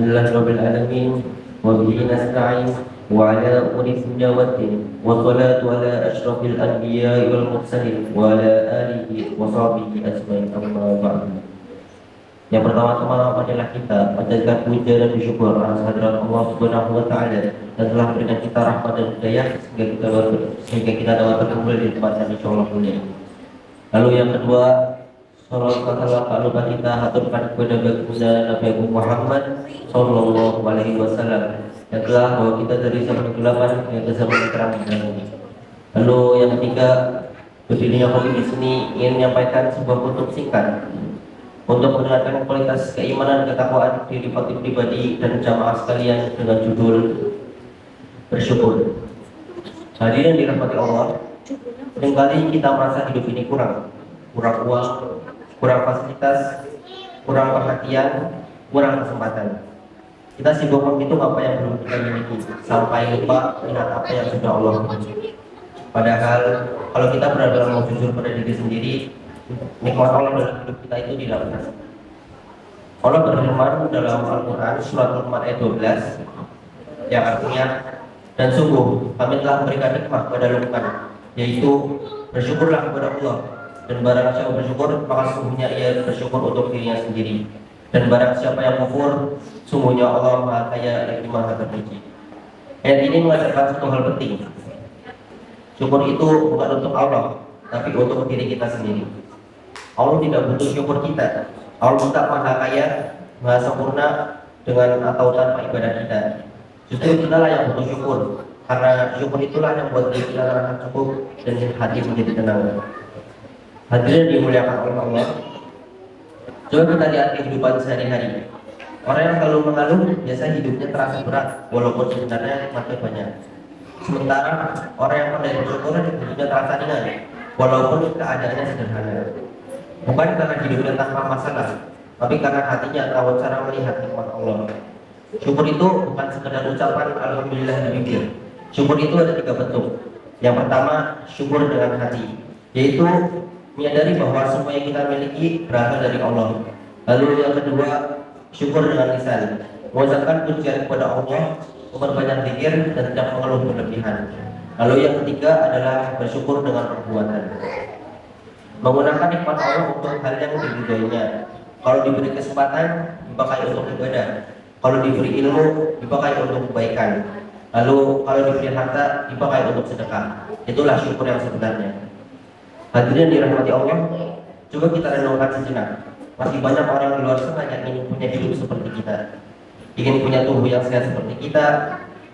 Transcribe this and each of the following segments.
Alhamdulillahirabbil alamin wa bihi nasta'in wa ala umuri dunya waddin wa salatu ala asyrafil anbiya'i wal mursalin wa ala alihi wa sahbihi ajmain amma ba'du. Yang pertama-tama adalah kita panjatkan puja dan syukur atas hadirat Allah Subhanahu wa taala dan telah memberikan kita rahmat dan hidayah sehingga kita dapat berkumpul di tempat yang insyaallah mulia. Lalu yang kedua, salawat salam kita haturkan kepada baginda Nabi Muhammad sallallahu alaihi wasallam yang telah bawa kita dari zaman kegelapan ke zaman terang ini. Lalu yang ketiga, berdirinya kami di sini ingin menyampaikan sebuah kutub singkat untuk mendengarkan kualitas keimanan ketakwaan diri pribadi dan jamaah sekalian dengan judul bersyukur. Hadirin dirahmati Allah, seringkali kita merasa hidup ini kurang uang, kurang fasilitas, kurang perhatian, kurang kesempatan. Kita sibuk menghitung apa yang belum kita miliki sampai lupa ingat apa yang sudah Allah beri. Padahal kalau kita benar-benar mau jujur pada diri sendiri, nikmat Allah dalam hidup kita itu tidak benar. Allah berfirman dalam Al-Quran surat Luqman ayat 12 yang artinya, dan sungguh kami telah memberikan nikmat kepada Luqman, yaitu bersyukurlah kepada Allah, dan barang siapa bersyukur maka sungguhnya ia bersyukur untuk dirinya sendiri, dan barang siapa yang kufur sungguhnya Allah Maha Kaya lagi Maha Terpuji. Ayat ini mengajarkan satu hal penting. Syukur itu bukan untuk Allah, tapi untuk diri kita sendiri. Allah tidak butuh syukur kita. Allah tak Maha Kaya, Maha Sempurna dengan atau tanpa ibadah kita. Justru kita lah yang butuh syukur, karena syukur itulah yang membuat diri kita merasa cukup dan hati menjadi tenang. Hadirin dimuliakan oleh Allah, coba kita lihat kehidupan sehari-hari. Orang yang selalu mengeluh biasa hidupnya terasa berat, walaupun sebenarnya nikmatnya banyak. Sementara orang yang pandai bersyukur hidupnya terasa ringan, walaupun keadaannya sederhana. Bukan karena hidupnya tanpa masalah, tapi karena hatinya tahu cara melihat nikmat Allah. Syukur itu bukan sekedar ucapan alhamdulillah di bibir. Syukur itu ada 3 bentuk. Yang pertama, syukur dengan hati, yaitu menyadari bahwa semua yang kita miliki berasal dari Allah. Lalu yang kedua, syukur dengan lisan, mengucapkan pujian kepada Allah, memperbanyak zikir dan tidak mengeluh berlebihan. Lalu yang ketiga adalah bersyukur dengan perbuatan, menggunakan nikmat Allah untuk hal yang diridhoinya. Kalau diberi kesempatan dipakai untuk ibadah, kalau diberi ilmu dipakai untuk kebaikan, lalu kalau diberi harta dipakai untuk sedekah. Itulah syukur yang sebenarnya. Hadirin dirahmati Allah, coba kita renungkan sejenak. Masih banyak orang di luar sana yang ingin punya hidup seperti kita, ingin punya tubuh yang sehat seperti kita,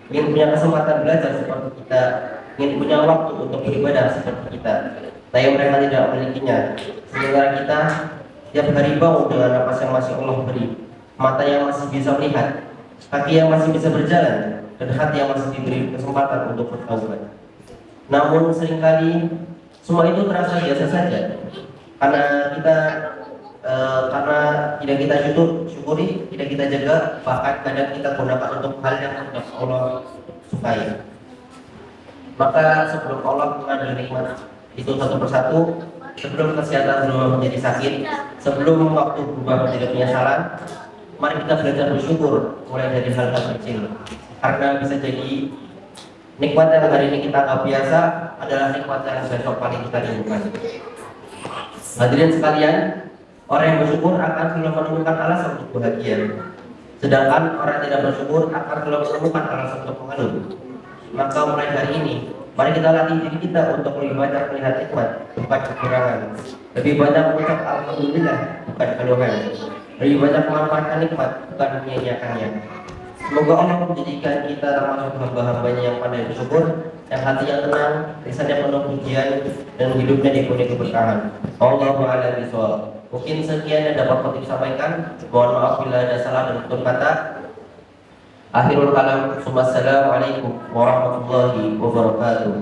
ingin punya kesempatan belajar seperti kita, ingin punya waktu untuk beribadah seperti kita. Tapi mereka tidak memilikinya. Sementara kita setiap hari bangun dengan napas yang masih Allah beri, mata yang masih bisa melihat, kaki yang masih bisa berjalan, dan hati yang masih diberi kesempatan untuk bertaubat. Namun seringkali semua itu terasa biasa saja, karena tidak kita syukuri, tidak kita jaga, bahkan kadang kita gunakan untuk hal yang tidak Allah sukai. Maka sebelum Allah mengambil nikmat itu satu persatu, sebelum kesehatan berubah menjadi sakit, sebelum waktu berubah menjadi penyesalan, mari kita belajar bersyukur mulai dari hal-hal kecil. Karena bisa jadi nikmat yang hari ini kita anggap biasa adalah nikmat yang besok paling kita rindukan. Hadirin sekalian, orang yang bersyukur akan selalu menemukan alasan untuk bahagia, sedangkan orang yang tidak bersyukur akan selalu menemukan alasan untuk mengeluh. Maka mulai hari ini, mari kita latih diri kita untuk lebih banyak melihat nikmat, bukan kekurangan. Lebih banyak mengucap alhamdulillah, bukan keluhan. Lebih banyak memanfaatkan nikmat, bukan menyia-nyiakannya. Semoga Allah menjadikan kita termasuk hamba-hambanya yang pandai bersyukur, yang hatinya tenang, lisannya penuh pujian, dan hidupnya dipenuhi keberkahan. Allahu a'lam bishawab. Mungkin sekian yang dapat kami sampaikan. Mohon maaf bila ada salah dan tutur kata. Akhirul kalam. Wassalamualaikum warahmatullahi wabarakatuh.